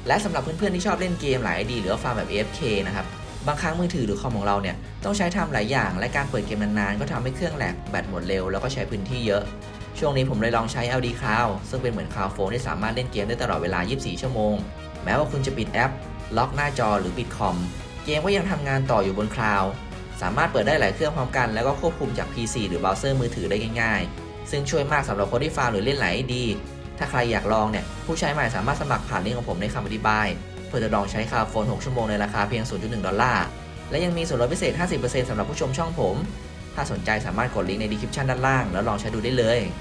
และสำหรับเพื่อนๆที่ชอบเล่นเกมหลาย ID หรือว่าฟาร์มแบบ AFK นะครับบางครั้งมือถือหรือคอมของเราเนี่ยต้องใช้ทำหลายอย่างและการเปิดเกมนานๆก็ทำให้เครื่องแหลกแบตหมดเร็วแล้วก็ใช้พื้นที่เยอะช่วงนี้ผมเลยลองใช้ LD Cloud ซึ่งเป็นเหมือน Cloud Phone ที่สามารถเล่นเกมได้ตลอดเวลา 24 ชั่วโมงแม้ว่าคุณจะปิดแอปล็อกหน้าจอหรือปิดคอมเกมก็ยังทำงานต่ออยู่บนคลาวด์สามารถเปิดได้หลายเครื่องพร้อมกันแล้วก็ควบคุมจาก PC หรือเบราว์เซอร์มือถือได้ง่ายๆซึ่งช่วยมากสำหรับคนที่ฟาร์มหรือเล่นหลาย ID ถ้าใครอยากลองเนี่ยผู้ใช้ใหม่สามารถสมัครผ่านลิงก์ของผมในคำอธิบายเพื่อจะลองใช้คลาวด์โฟน 6 ชั่วโมงในราคาเพียง $0.1 และยังมีส่วนลดพิเศษ 50% สำหรับผู้ชมช่องผมถ้าสนใจสามารถกดลิงก์ใน description ด้านล่างแล้วลองใช้ดูได้เลย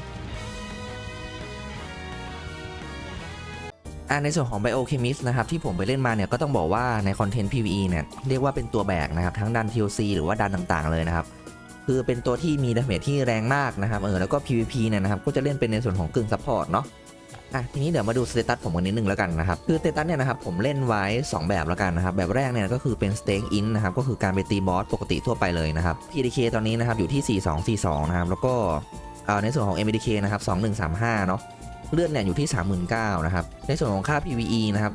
ในส่วนของ Biochemist นะครับที่ผมไปเล่นมาเนี่ยก็ต้องบอกว่าในคอนเทนต์ PVE เนี่ยเรียกว่าเป็นตัวแบกนะครับทั้งดัน TOC หรือว่าดันต่างๆเลยนะครับคือเป็นตัวที่มีดาเมจที่แรงมากนะครับแล้วก็ PVP เนี่ยนะครับก็จะเล่นเป็นในส่วนของกึ่งซัพพอร์ตเนาะทีนี้เดี๋ยวมาดูสเตตัสผมกันนิดนึงแล้วกันนะครับคือสเตตัสเนี่ยนะครับผมเล่นไว้2แบบแล้วกันนะครับแบบแรกเนี่ยก็คือเป็น Staying In นะครับก็คือการไปตีบอสปกติทั่วไปเลยนะครับ PDK ตอนนี้นะครับอยู่ที่4242นะครับแล้วก็ในส่วนของ MDK นะครับ2135เนาะเลือดเนี่ยอยู่ที่ 39,000 นะครับในส่วนของค่า PVE นะครับ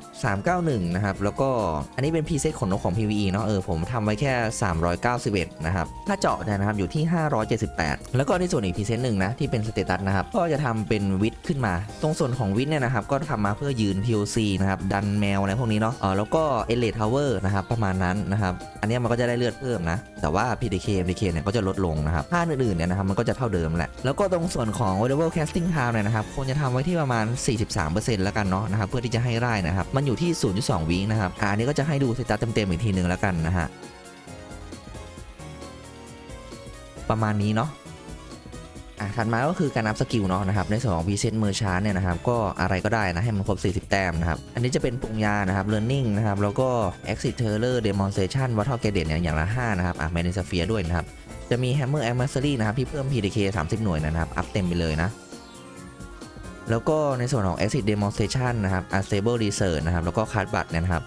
391นะครับแล้วก็อันนี้เป็นพรีเซตขนนกของ PVE เนาะผมทำไว้แค่391นะครับถ้าเจาะเนี่ยนะครับอยู่ที่578แล้วก็ในส่วนอีกพรีเซตหนึ่งนะที่เป็นสเตตัสนะครับก็จะทำเป็นวิดขึ้นมาตรงส่วนของวิดเนี่ยนะครับก็ทำมาเพื่อยืน POC นะครับดันแมวอะไรพวกนี้เนาะแล้วก็ Elite Tower นะครับประมาณนั้นนะครับอันนี้มันก็จะได้เลือดเพิ่มนะแต่ว่า PDK MDK เนี่ยก็จะลดลงนะครับค่าอื่นๆเนี่ยนะครับมันก็จะเท่าเดิมแหละแล้วก็ตรงส่วนของ Variable Casting Time เนี่ยนะครับควรจะทำไว้ที่ประมาณ 43% แล้วกันเนาะนะครับเพื่อที่จะให้ได้นะครับมันอยู่ที่ 0.2 วินะครับอันนี้ก็จะให้ดูสเตตัสเต็มๆอีกทีนึงแล้วกันนะฮะประมาณนี้เนาะถัดมาก็คือการอัพสกิลเนาะนะครับในส่วนของ Preset Merchant เนี่ยนะครับก็อะไรก็ได้นะให้มันครบ40แต้มนะครับอันนี้จะเป็นปรุงยานะครับ Learning นะครับแล้วก็ Exit Terror Demonstration Water Gradient เนี่ยอย่างละ5นะครับManisphere ด้วยนะครับจะมี Hammer Adversary นะครับที่เพิ่ม PDK 30 หน่วยนะครับอัพเต็มไปเลยนะแล้วก็ในส่วนของ Exit Demonstration นะครับ Unstable Research นะครับแล้วก็ Card Butt เนี่ยนะครั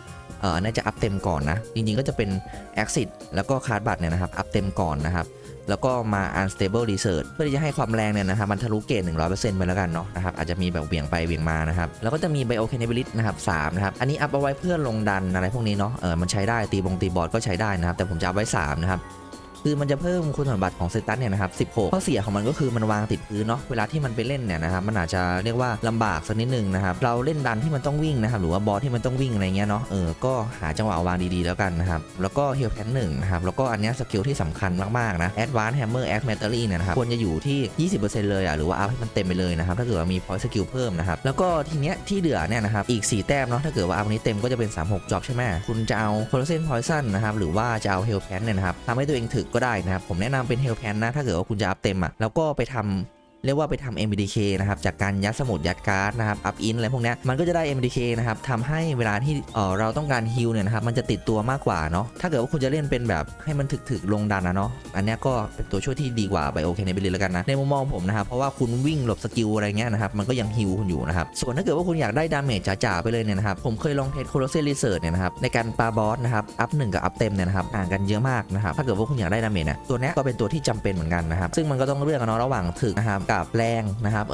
บน่าจะอัพเต็มก่อนนะจริงๆก็จะเป็น Exit แล้วก็ Card Butt เนี่ยนะครับอัพเต็มก่อนนะครับแล้วก็มา Unstable Research เพื่อที่จะให้ความแรงเนี่ยนะครับมันทะลุเกณฑ์ 100% ไปแล้วกันเนาะนะครับอาจจะมีแบบเหวี่ยงไปเหวี่ยงมานะครับแล้วก็จะมี Biocanability นะครับ3นะครับอันนี้อัพเอาไว้เพื่อลงดันอะไรพวกนี้เนาะมันใช้ได้ตีบอสก็ใช้ได้นะครับแต่ผมจะเอาไว้3นะครับคือมันจะเพิ่มคุณสมบัติของเซตัสเนี่ยนะครับ16ข้อเสียของมันก็คือมันวางติดพื้นเนาะเวลาที่มันไปเล่นเนี่ยนะครับมันอาจจะเรียกว่าลำบากสักนิดนึงนะครับเราเล่นดันที่มันต้องวิ่งนะครับหรือว่าบอสที่มันต้องวิ่งอะไรเงี้ยเนาะก็หาจังหวะวางดีๆแล้วกันนะครับแล้วก็เฮลแพน1นะครับแล้วก็อันนี้สกิลที่สำคัญมากๆนะ Advanced Hammer Axe Mastery เนี่ยนะครับควรจะอยู่ที่ 20% เลยหรือว่าอัพให้มันเต็มไปเลยนะครับถ้าเกิดว่ามี point skill เพิ่มนะครับแล้วก็ทีเนี้ยที่เหลือเนี่ยนะครับอีก4แต้มเนาะถ้าเกิดว่าอัพนี้เต็มก็จะเป็น36 job ใช่ไหมคุณจะเอา Frozen Poison นะครับหรือว่าจะเอา Hell Pan เนี่ยนะครับทำให้ตัวเองถึกก็ได้นะครับผมแนะนำเป็น Hell Pan นะถ้าเกิดว่าคุณจะอัพเต็มแล้วก็ไปทำเรียกว่าไปทำ MDK นะครับจากการยัดสมุดยัดการ์ดนะครับอัพอินอะไรพวกนี้มันก็จะได้ MDK นะครับทำให้เวลาที่เราต้องการฮิลเนี่ยนะครับมันจะติดตัวมากกว่าเนาะถ้าเกิดว่าคุณจะเล่นเป็นแบบให้มันถึกลงดันนะเนาะอันนี้ก็เป็นตัวช่วยที่ดีกว่า Biocanability แล้วกันนะในมุมมองผมนะครับเพราะว่าคุณวิ่งหลบสกิลอะไรเงี้ยนะครับมันก็ยังฮิลคุณอยู่นะครับส่วนถ้าเกิดว่าคุณอยากได้ดาเมจจ๋าๆไปเลยเนี่ยนะครับผมเคยลองเทส Colossal Research เนี่ยนะครับในการปาบอสนะครับอัพ1กับอัพเต็มเนี่ยนะครับต่างกันเยอะมากนะครับถ้าเกิดว่าคุณอยากได้ดาเมจเนี่ยตัวนี้ก็เป็นตัวที่จำเป็นเหมือนกันนะครับซึ่งมันก็ต้องเลือกเนาะระหว่างถึกนะครับกับแรงนะครับ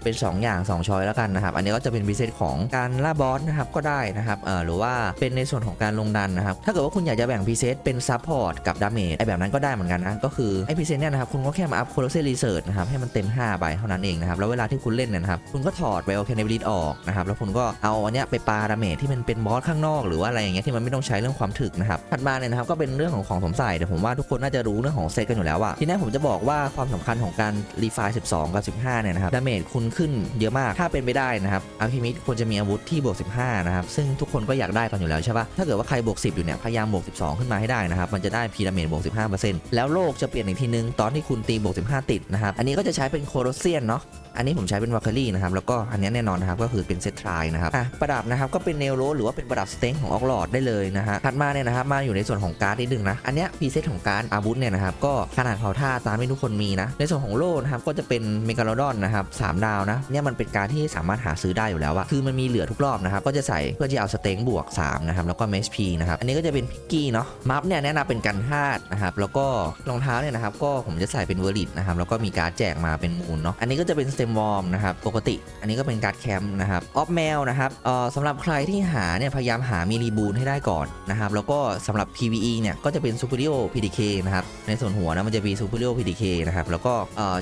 เป็น2อย่าง2ช้อยแล้วกันนะครับอันนี้ก็จะเป็นพิเศษของการล่าบอสนะครับก็ได้นะครับหรือว่าเป็นในส่วนของการลงดันนะครับถ้าเกิดว่าคุณอยากจะแบ่งพิเศษเป็นซัพพอร์ตกับดาเมจแบบนั้นก็ได้เหมือนกันนะก็คือไอ้พิเศษเนี่ยนะครับคุณก็แค่มาอัพโคโลเซลรีเสิร์ชนะครับให้มันเต็ม5ใบเท่านั้นเองนะครับแล้วเวลาที่คุณเล่นเนี่ยนะครับคุณก็ถอด Biocanability ออกนะครับแล้วคุณก็เอาอันเนี้ยไปปาดาเมจที่มันเป็นบอสข้างนอกหรือว่าอะไรอย่างเงี้ยที่มันไม่ต้องใช้เรื่องความถึกนะครับถัดมาเนี่ยนะครับก็เป็นเรื่องของสวมใส่แต่ผมว่าทุกคนน่าจะรู้เรื่องของเซตกันอยู่แล้วว่าทีนี้ผมจะบอกว่าความสำคัญของการรีไฟล์12กับ15เนี่ยนะครับดาเมจคุณขึ้นเยอะมากถ้าเป็นไปได้นะครับอัลเคมิสควรจะมีอาวุธที่บวก15นะครับซึ่งทุกคนก็อยากได้กันอยู่แล้วใช่ปะถ้าเกิดว่าใครบวก10อยู่เนี่ยพยายามบวก12ขึ้นมาให้ได้นะครับมันจะได้พีระเมดบวก15%แล้วโลกจะเปลี่ยนอีกทีนึงตอนที่คุณตีบวก15ติดนะครับอันนี้ก็จะใช้เป็นโคโรเซียนเนาะอันนี้ผมใช้เป็นวาคารี่นะครับแล้วก็อันนี้แน่นอนนะครับก็คือเป็นเซตทรายนะครับประดับนะครับก็เป็นเนโรหรือว่าเป็นประดับสเต็งของออกลอดได้เลยนะฮะถัดมาเนี่ยนะครับมาอยู่ในส่วนของการ์ดนิดนึงนะอันนี้พรีเซตของการ์ดอาวุธเนี่ยนะครับก็ขนาดเผาท่าตามที่ทุกคนมีนะในส่วนของโล่นะครับก็จะเป็น เมกาโลดอนนะครับ3 ดาวนะเนี่ยมันเป็นการที่สามารถหาซื้อได้อยู่แล้วอะคือมันมีเหลือทุกรอบนะครับก็จะใส่เพื่อที่เอาสเต็งบวก3นะครับแล้วก็เมสพีนะครับอันนี้ก็จะเป็นพิกกี้เนาะมัฟเนี่ยแนะนำเป็นกันธาตุนะครับแล้วก็รองเท้าเนี่ยนะครับก็ผมจะใส่เป็นเวอร์ลิตนะครับแล้วก็มีการ์ดแจกมาเป็นมูลเนาะอันนี้ก็จะเป็นสเต็มวอร์มนะครับปกติอันนี้ก็เป็นการ์ดแคมป์นะครับออฟแมวนะครับสำหรับใครที่หาเนี่ยพยายามหามีรีบูนให้ได้ก่อนนะครับแล้วก็สำหรับ PVE เนี่ยก็จะเป็น Superior PDK นะครับในส่วนหัวนะมันจะมี Superior PDK นะครับแล้วก็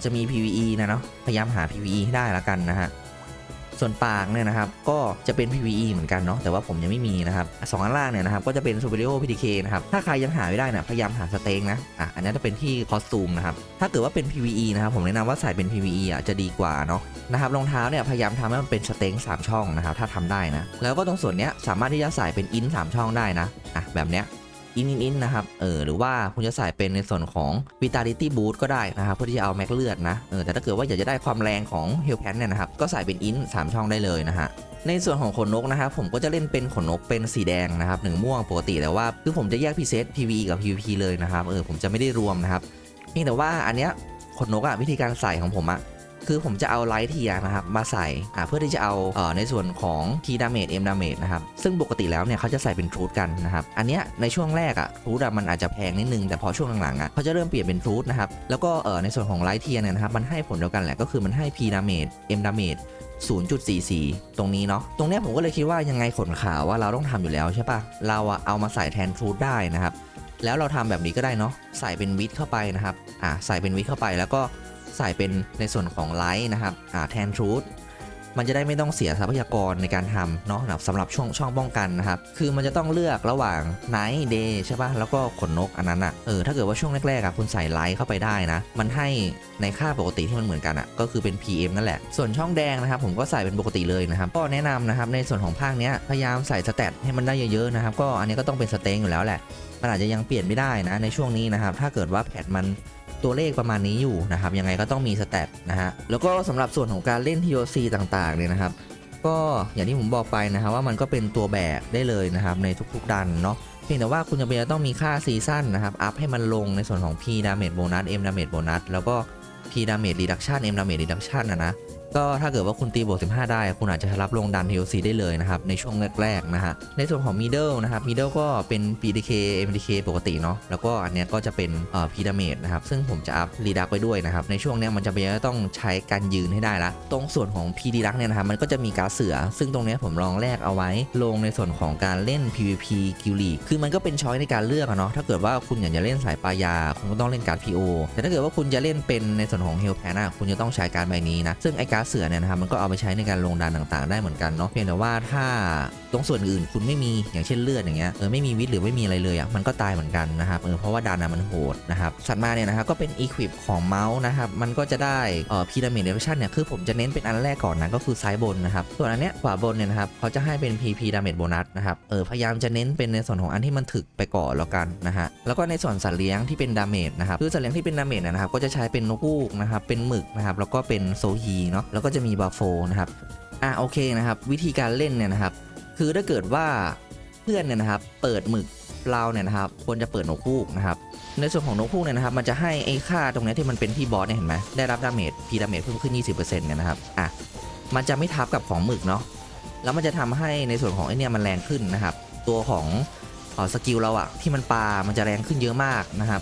จะมี PVE นะเนาะพยายามหา PVE ให้ได้ละกันนะฮะส่วนปากเนี่ยนะครับก็จะเป็น PVE เหมือนกันเนาะแต่ว่าผมยังไม่มีนะครับ2 อันล่างเนี่ยนะครับก็จะเป็น Superior PDK นะครับถ้าใครยังหาไม่ได้นะพยายามหาสเต็งนะอันนี้จะเป็นที่คอสตูมนะครับถ้าเกิดว่าเป็น PVE นะครับผมแนะนำว่าใส่เป็น PVE จะดีกว่าเนาะนะครับรองเท้าเนี่ยพยายามทำให้มันเป็นสเต็ง3 ช่องนะครับถ้าทำได้นะแล้วก็ตรงส่วนเนี้ยสามารถที่จะใส่เป็นอิน3 ช่องได้นะแบบเนี้ยอินนะครับหรือว่าคุณจะใส่เป็นในส่วนของ Vitality Boost ก็ได้นะครับเพื่อที่จะเอาแม็กเลือดนะแต่ถ้าเกิดว่าอยากจะได้ความแรงของ Hellcat เนี่ยนะครับก็ใส่เป็นอิน3 ช่องได้เลยนะฮะในส่วนของขนนกนะครับผมก็จะเล่นเป็นขนนกเป็นสีแดงนะครับ1 ม่วงปกติแต่ว่าคือผมจะแยกพรีเซต PVE กับ PVP เลยนะครับผมจะไม่ได้รวมนะครับเพียงแต่ว่าอันเนี้ยขนนกวิธีการใส่ของผมคือผมจะเอาไลท์เทียนะครับมาใส่เพื่อที่จะเอาในส่วนของ T damage M damage นะครับซึ่งปกติแล้วเนี่ยเขาจะใส่เป็นทรูทกันนะครับอันเนี้ยในช่วงแรกทรูทมันอาจจะแพงนิดนึงแต่พอช่วงหลังๆเขาจะเริ่มเปลี่ยนเป็นทรูทนะครับแล้วก็ในส่วนของไลท์เทียเนี่ยนะครับมันให้ผลเดียวกันแหละก็คือมันให้ P damage M damage 0.44 ตรงนี้เนาะตรงเนี้ยผมก็เลยคิดว่ายังไงขนขาวว่าเราต้องทำอยู่แล้วใช่ปะเราเอามาใส่แทนทรูทได้นะครับแล้วเราทำแบบนี้ก็ได้เนาะใส่เป็นวิดเข้าไปนะครับใส่เป็นวิดเข้าไปแล้วก็ใส่เป็นในส่วนของไลท์นะครับแทนทรูทมันจะได้ไม่ต้องเสียทรัพยากรในการทำเนาะสำหรับช่องป้องกันนะครับคือมันจะต้องเลือกระหว่างไนท์เดย์ใช่ป่ะแล้วก็ขนนกอันนั้นถ้าเกิดว่าช่วงแรกๆคุณใส่ไลท์เข้าไปได้นะมันให้ในค่าปกติที่มันเหมือนกันก็คือเป็น PM นั่นแหละส่วนช่องแดงนะครับผมก็ใส่เป็นปกติเลยนะครับก็แนะนำนะครับในส่วนของภาคเนี้ยพยายามใส่สเตตให้มันได้เยอะๆนะครับก็อันนี้ก็ต้องเป็นสเต็งอยู่แล้วแหละมันอาจจะยังเปลี่ยนไม่ได้นะในช่วงนี้นะครับถ้าเกิดว่าแพทมันตัวเลขประมาณนี้อยู่นะครับยังไงก็ต้องมีสเตตนะฮะแล้วก็สำหรับส่วนของการเล่น TOC ต่างๆเนี่ยนะครับก็อย่างที่ผมบอกไปนะครับว่ามันก็เป็นตัวแบกได้เลยนะครับในทุกๆดันเนาะเพียงแต่ว่าคุณจะเป็นต้องมีค่าซีซั่นนะครับอัพให้มันลงในส่วนของ P damage bonus M damage bonus แล้วก็ P damage reduction M damage reductionนะก็ถ้าเกิดว่าคุณตีบวก15ได้คุณอาจจะรับลงดัน TOC ได้เลยนะครับในช่วงแรกๆนะฮะในส่วนของ middle นะครับ middle ก็เป็น PDK MDK ปกติเนาะแล้วก็อันเนี้ยก็จะเป็นP damage นะครับซึ่งผมจะอัพ reduct ไปด้วยนะครับในช่วงเนี้ยมันจะเป็นต้องใช้การยืนให้ได้ละตรงส่วนของ P reduct เนี่ยนะครับมันก็จะมีการเสือซึ่งตรงเนี้ยผมลองแลกเอาไว้ลงในส่วนของการเล่น PVP Guild League คือมันก็เป็นช้อยในการเลือกเนาะถ้าเกิดว่าคุณอยากจะเล่นสายปายาคุณก็ต้องเล่นการ์ด PO แต่ถ้าเกิดว่าคุณจะเล่นเป็นในส่วนของ Hellcat คุณจะต้องใช้การใบนี้นะซึ่งไอ้การ์ดเสือเนี่ยนะครับมันก็เอาไปใช้ในการลงดันต่างๆได้เหมือนกันเนาะเพียงแต่ว่าถ้าตรงส่วนอื่นคุณไม่มีอย่างเช่นเลือดอย่างเงี้ยไม่มีวิทหรือไม่มีอะไรเลยมันก็ตายเหมือนกันนะครับเพราะว่าดันมันโหดนะครับถัดมาเนี่ยนะครับก็เป็น equip ของเมาส์นะครับมันก็จะได้pyramid reduction เนี่ยคือผมจะเน้นเป็นอันแรกก่อนนะก็คือซ้ายบนนะครับส่วนอันเนี้ยขวาบนเนี่ยนะครับเขาจะให้เป็น PP damage bonus นะครับพยายามจะเน้นเป็นในส่วนของอันที่มันถึกไปก่อนแล้วกันนะฮะแล้วก็ในส่วนสัตว์เลี้ยงที่เป็น damage นะครับคือสัตว์เลี้ยงที่เป็น damage นะครับก็จะใช้เป็นนกฮูกนะครับเป็นหมึกนะครับแล้วก็เป็นโซฮีเนาะแล้วก็จะมีบาโฟนะครับโอเคนะครับวิธีการเล่นเนี่ยนะครับคือถ้าเกิดว่าเพื่อนเนี่ยนะครับเปิดหมึกเราเนี่ยนะครับควรจะเปิดนกฮูกนะครับในส่วนของนกฮูกเนี่ยนะครับมันจะให้ไอ้ค่าตรงนี้ที่มันเป็นที่บอสเนี่ยเห็นไหมได้รับดาเมจพีดาเมจเพิ่มขึ้น 20% เนี่ยนะครับมันจะไม่ทับกับของหมึกเนาะแล้วมันจะทำให้ในส่วนของไอ้เนี่ยมันแรงขึ้นนะครับตัวของสกิลเราที่มันปามันจะแรงขึ้นเยอะมากนะครับ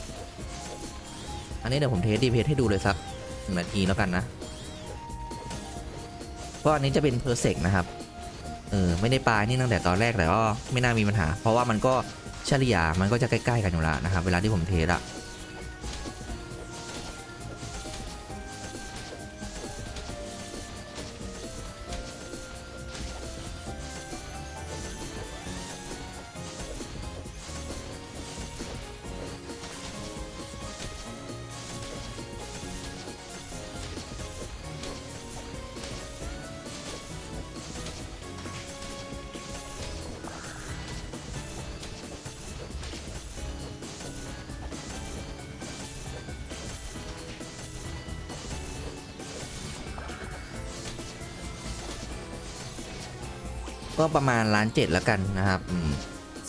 อันนี้เดี๋ยวผมเทสดีเพจให้ดูเลยสัก1 นาทีแล้วกันนะก็อันนี้จะเป็นเพอร์เซกนะครับไม่ได้ปลายนี่ตั้งแต่ตอนแรกแต่ก็ไม่น่ามีปัญหาเพราะว่ามันก็เฉลี่ยมันก็จะใกล้ๆกันอยู่แล้วนะครับเวลาที่ผมเทสก็ประมาณ1,700,000แล้วกันนะครับ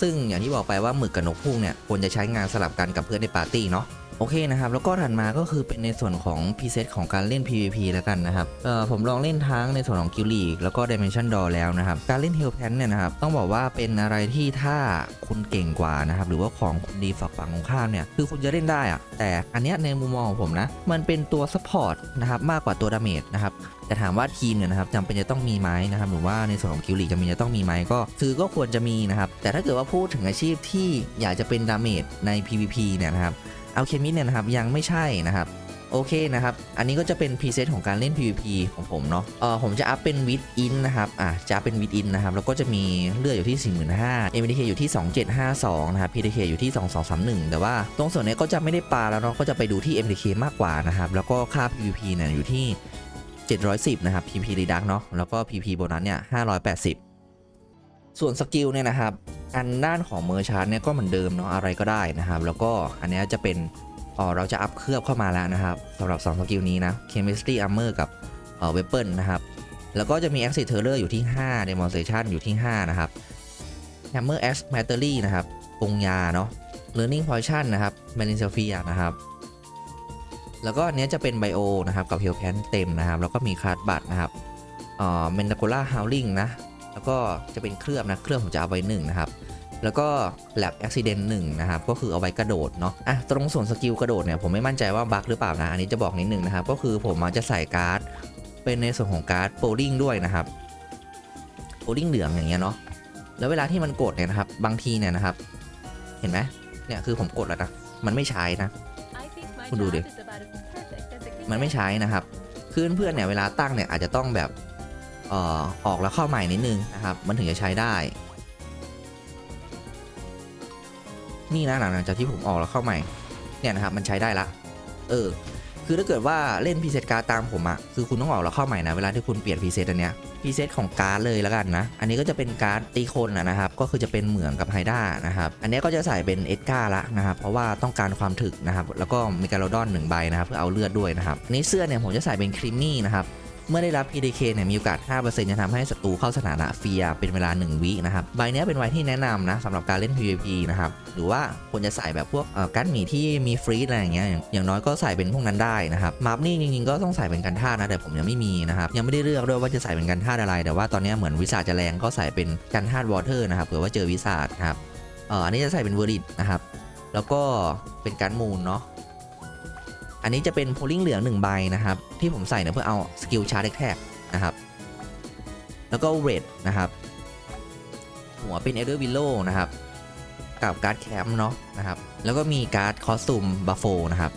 ซึ่งอย่างที่บอกไปว่าหมึกกับนกพุ่งเนี่ยควรจะใช้งานสลับกันกับเพื่อนในปาร์ตี้เนาะ โอเคนะครับแล้วก็ถัดมาก็คือเป็นในส่วนของพรีเซตของการเล่น PVP แล้วกันนะครับผมลองเล่นทั้งในส่วนของ Guild League แล้วก็ Dimension Door แล้วนะครับการเล่น Hellpant เนี่ยนะครับต้องบอกว่าเป็นอะไรที่ถ้าคุณเก่งกว่านะครับหรือว่าของคุณดีฝั่งของข้ามเนี่ยคือคุณจะเล่นได้อะแต่อันเนี้ยในมุมมองของผมนะมันเป็นตัว Support นะครับมากกว่าตัว Damage นะครับแต่ถามว่าทีมเนี่ยนะครับจำเป็นจะต้องมีไหมนะครับหรือว่าในส่วนของ Guild League จำเป็นจะต้องมีไหมก็ควรจะมีนะครับแต่ถ้าเกิดว่าพูดถึงอาชีพที่อยากจะเป็น Damage ใน PVP เนี่ยนะครับอัลเคมิสเนี่ยนะครับยังไม่ใช่นะครับโอเคนะครับอันนี้ก็จะเป็นพรีเซตของการเล่น PVP ของผมเนาะผมจะอัพเป็นวิดอินนะครับจะเป็นวิดอินนะครับแล้วก็จะมีเลือดอยู่ที่ 45,000 MDK อยู่ที่ 2752นะครับ PDK อยู่ที่ 2231แต่ว่าตรงส่วนนี้ก็จะไม่ได้ปาแล้วเนาะก็จะไปดูที่ MDK มากกว่านะครับแล้วก็ค่า PVP เนี่ยอยู่ที่710นะครับ PP Reduct เนาะแล้วก็ PP โบนัสเนี่ย580ส่วนสกิลเนี่ยนะครับอันด้านของเมอร์ชาร์เนี่ยก็เหมือนเดิมเนาะอะไรก็ได้นะครับแล้วก็อันนี้จะเป็นเราจะอัพเคลือบเข้ามาแล้วนะครับสำหรับ2สกิลนี้นะ Chemistry Armor กับWeapon นะครับแล้วก็จะมี Exit Terror อยู่ที่5 Demonstration อยู่ที่5นะครับ Hammer X Battery นะครับปรุงยาเนาะ Learning Potion นะครับ Marine Sphere นะครับแล้วก็อันนี้จะเป็น Bio นะครับกับ Hellpant เต็มนะครับแล้วก็มีคาร์ดบัตนะครับMendacola Howling นะแล้วก็จะเป็นเคลือบนะเคลือบผมจะเอาไว้1นะครับแล้วก็ Lab Accident 1นะครับก็คือเอาไว้กระโดดเนาะตรงส่วนสกิลกระโดดเนี่ยผมไม่มั่นใจว่าบั๊กหรือเปล่านะอันนี้จะบอกนิดนึงนะครับก็คือผมจะใส่การ์ดเป็นในส่วนของการ์ดโปลลิ่งด้วยนะครับโปลลิ่งเหลืองอย่างเงี้ยเนาะแล้วเวลาที่มันกดเนี่ยนะครับบางทีเนี่ยนะครับเห็นไหมเนี่ยคือผมกดแล้วนะมันไม่ใช้นะคุณดูดิมันไม่ใช้นะครับคือเพื่อนๆเนี่ยเวลาตั้งเนี่ยอาจจะต้องแบบออกแล้วเข้าใหม่นิดนึงนะครับมันถึงจะใช้ได้นี่นะหลังจากที่ผมออกแล้วเข้าใหม่เนี่ยนะครับมันใช้ได้ละคือถ้าเกิดว่าเล่นพรีเซตการ์ดตามผมอะคือคุณต้องออกแล้วเข้าใหม่นะเวลาที่คุณเปลี่ยนพรีเซตอันเนี้ยพรีเซตของการ์ดเลยแล้วกันนะอันนี้ก็จะเป็นการ์ดตีคนนะครับก็คือจะเป็นเหมืองกับไฮด้านะครับอันนี้ก็จะใส่เป็นเอ็ดการ์ละนะครับเพราะว่าต้องการความถึกนะครับแล้วก็มีการโลดอน1ใบนะครับเพื่อเอาเลือดด้วยนะครับอันนี้เสื้อเนี่ยผมจะใส่เป็นครีมมี่นะครับเมื่อได้รับ PDK เนี่ยมีโอกาส 5% จะทำให้ศัตรูเข้าสถานะเฟียเป็นเวลา1วินะครับใบนี้เป็นใบที่แนะนำนะสำหรับการเล่น PVP นะครับหรือว่าควรจะใส่แบบพวกการ์ดหมีที่มีฟรีดอะไรอย่างเงี้ยอย่างน้อยก็ใส่เป็นพวกนั้นได้นะครับมาร์ฟนี่จริงๆก็ต้องใส่เป็นกันธาตุนะแต่ผมยังไม่มีนะครับยังไม่ได้เลือกด้วยว่าจะใส่เป็นกันธาตุอะไรแต่ว่าตอนนี้เหมือนวิสาจะแรงก็ใส่เป็นกันธาตุวอเตอร์นะครับเผื่อว่าเจอวิสาครับอันนี้จะใส่เป็นเวอร์ริดนะครับแล้วก็เป็นการ์ดมูนเนาะอันนี้จะเป็นโพลิงเหลือง1ใบนะครับที่ผมใส่เนี่ยเพื่อเอาสกิลชาร์จแท็กนะครับแล้วก็เรดนะครับหัวเป็นเอเดอร์วิลโลนะครับกับการ์ดแคมป์เนาะนะครับแล้วก็มีการ์ดคอสตูมบัฟโฟนะครับ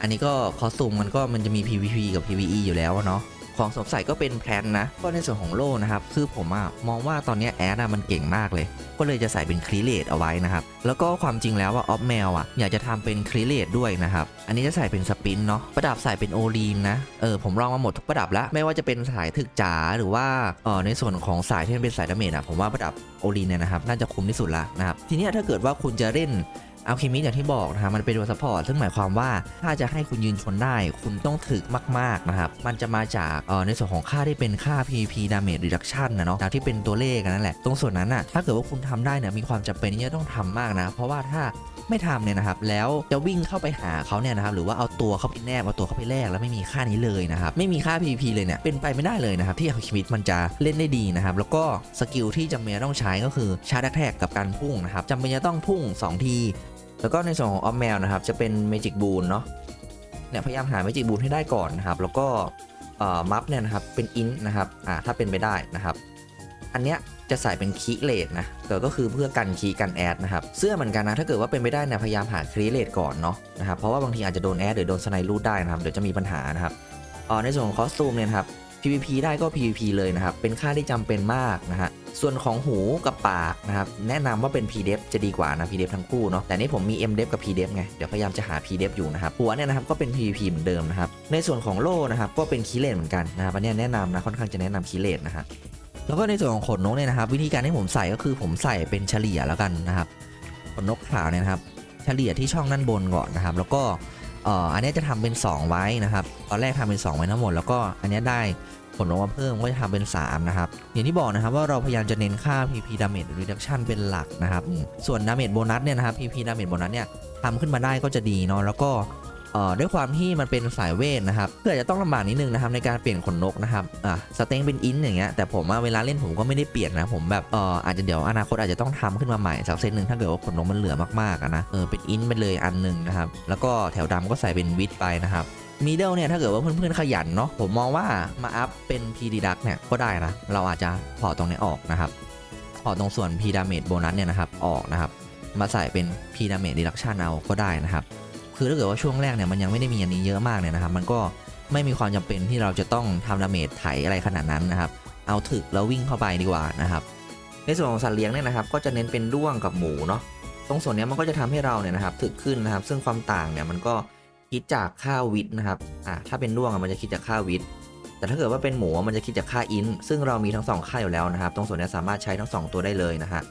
อันนี้ก็คอสตูมมันจะมี PVP กับ PVE อยู่แล้วเนาะของสวมใส่ก็เป็นแพลนนะก็ในส่วนของโล่นะครับคือผมมองว่าตอนนี้แอดมันเก่งมากเลยก็เลยจะใส่เป็นครีเลตเอาไว้นะครับแล้วก็ความจริงแล้วว่าออฟแมวอยากจะทำเป็นครีเลตด้วยนะครับอันนี้จะใส่เป็นสปินเนาะประดับใส่เป็นโอลีนนะผมลองมาหมดทุกประดับแล้วไม่ว่าจะเป็นสายถึกจ๋าหรือว่าในส่วนของสายที่เป็นสายดาเมจผมว่าประดับโอลีนเนี่ยนะครับน่าจะคุ้มที่สุดละนะครับทีนี้ถ้าเกิดว่าคุณจะเล่นอัลเคมิสอย่างที่บอกนะครับมันเป็นตัวซัพพอร์ตซึ่งหมายความว่าถ้าจะให้คุณยืนชนได้คุณต้องถึกมากๆนะครับมันจะมาจากในส่วนของค่าที่เป็นค่า PVP Damage Reduction นะเนาะที่เป็นตัวเลขนั่นแหละตรงส่วนนั้นถ้าเกิดว่าคุณทำได้เนี่ยมีความจำเป็นที่จะต้องทำมากนะเพราะว่าถ้าไม่ทำเนี่ยนะครับแล้วจะวิ่งเข้าไปหาเขาเนี่ยนะครับหรือว่าเอาตัวเข้าไปแนบเอาตัวเข้าไปแลกแล้วไม่มีค่านี้เลยนะครับไม่มีค่า PVP เลยเนี่ยเป็นไปไม่ได้เลยนะครับที่อัลเคมิสมันจะเล่นได้ดีนะครับแล้วก็สกิลที่จำเป็นต้องใช้ก็คือชาร์จแท็กกับการพุ่งนะครับจำเป็นจะต้องพุ่ง2ทีแล้วก็ในส่วนของออฟแมวนะครับจะเป็นเมจิกบูนเนาะเนี่ยพยายามหาเมจิกบูนให้ได้ก่อนนะครับแล้วก็มัฟเนี่ยนะครับเป็นอินนะครับถ้าเป็นไปได้นะครับอันเนี้ยจะใส่เป็นคีเลตนะก็คือเพื่อกันคีกันแอดนะครับเสื้อเหมือนกันนะถ้าเกิดว่าเป็นไปได้เนี่ยพยายามหาคีเลตก่อนเนาะนะครับเพราะว่าบางทีอาจจะโดนแอดหรือโดนสไนรูดได้นะครับเดี๋ยวจะมีปัญหานะครับในส่วนของคอสตูมเนี่ยครับ PVP ได้ก็ PVP เลยนะครับเป็นค่าที่จำเป็นมากนะฮะส่วนของหูกับปากนะครับแนะนำว่าเป็น PDEF จะดีกว่านะ PDEF ทั้งคู่เนาะแต่นี่ผมมี MDEF กับ PDEF ไงเดี๋ยวพยายามจะหา PDEF อยู่นะครับหัวเนี่ยนะครับก็เป็น PVP เหมือนเดิมนะครับในส่วนของโล่นะครับก็เป็นคีเลตเหมือนกันนะครับอันนี้แนะนำนะค่อนข้างจะแนะนำคีเลตนะฮะแล้วก็ในส่วนของขนนกเนี่ยนะครับวิธีการที่ผมใส่ก็คือผมใส่เป็นเฉลี่ยแล้วกันนะครับขนนกขาวเนี่ยนะครับเฉลี่ยที่ช่องด้านบนก่อนนะครับแล้วก็อันนี้จะทำเป็น2ไว้นะครับตอนแรกทำเป็น2ไว้ทั้งหมดแล้วก็อันนี้ได้ผ นนกมาเพิ่มก็จะทำเป็น3นะครับอย่างที่บอกนะครับว่าเราพยายามจะเน้นค่า PP Damage Reduction เป็นหลักนะครับส่วน Damage Bonus เนี่ยนะครับ PP Damage Bonus เนี่ยทำขึ้นมาได้ก็จะดีเนาะแล้วก็ด้วยความที่มันเป็นสายเวทนะครับก็อาจจะต้องลำบากนิดนึงนะครับในการเปลี่ยนขนนกนะครับสเต็งเป็นอินอย่างเงี้ยแต่ผมเวลาเล่นผมก็ไม่ได้เปลี่ยนนะผมแบบอาจจะเดี๋ยวอนาคตอาจจะต้องทำขึ้นมาใหม่สักเซตหนึ่งถ้าเกิดว่าขนนกมันเหลือมากๆนะเป็นอินไปเลยอันนึงนะครับแล้วก็แถวดำก็ใส่เป็นวิดไปนะครับมีเดิลเนี่ยถ้าเกิดว่าเพื่อนๆขยันเนาะผมมองว่ามาอัพเป็น P Deduct เนี่ยก็ได้นะเราอาจจะถอดตรงนี้ออกนะครับถอดตรงส่วน P Damage Bonus เนี่ยนะครับออกนะครับมาใส่เป็น P Damage Reduction เอาก็ได้นะครับคือถ้าเกิดว่าช่วงแรกเนี่ยมันยังไม่ได้มีอันนี้เยอะมากเนี่ยนะครับมันก็ไม่มีความจำเป็นที่เราจะต้องทำดาเมจไถอะไรขนาดนั้นนะครับเอาถึกแล้ววิ่งเข้าไปดีกว่านะครับในส่วนของสัตว์เลี้ยงเนี่ยนะครับก็จะเน้นเป็นด้วงกับหมูเนาะตรงส่วนนี้มันก็จะทำให้เราเนี่ยนะครับถึกขึ้นนะครับซึ่งความต่างเนี่ยมันก็คิดจากค่าวิทนะครับถ้าเป็นด้วงมันจะคิดจากค่าวิทแต่ถ้าเกิดว่าเป็นหมูมันจะคิดจากค่าอินซึ่งเรามีทั้ง2ค่าอยู่แล้วนะครับตรงส่วนนี้สามารถใช้ทั้ง2ตัวได้เลยนะฮะ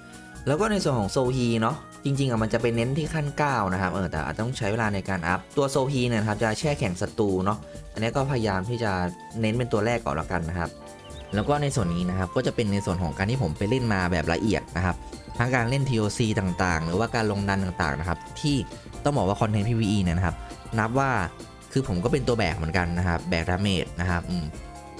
แล้วก็ในส่วนของโซฮีเนาะจริงๆมันจะเป็นเน้นที่ขั้น9นะครับแต่อาจต้องใช้เวลาในการอัพตัวโซฮีเนี่ยครับจะแช่แข็งศัตรูเนาะอันนี้ก็พยายามที่จะเน้นเป็นตัวแรกก่อนละกันนะครับแล้วก็ในส่วนนี้นะครับก็จะเป็นในส่วนของการที่ผมไปเล่นมาแบบละเอียดนะครับทั้งการเล่น TOC ต่างๆหรือว่าการลงดันต่างๆนะครับที่ต้องบอกว่าคอนเทนต์ PVE เนี่ยนะครับนับว่าคือผมก็เป็นตัวแบกเหมือนกันนะครับแบกดาเมจนะครับ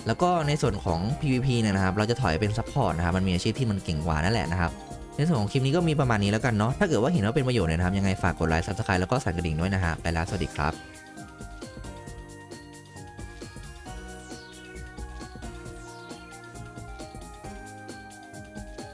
แล้วก็ในส่วนของ PVP เนี่ยนะครับเราจะถอยเป็นซัพพอร์ตนะครับมันมีอาชีพที่มันเก่งกว่านั่นแหละนะครับในส่วนของคลิปนี้ก็มีประมาณนี้แล้วกันเนาะถ้าเกิดว่าเห็นว่าเป็นประโยชน์เนี่ยนะครับยังไงฝากกดไลค์ Subscribe แล้วก็สั่นกระดิ่งด้วยนะฮะไปแล้วสวัสดีครับ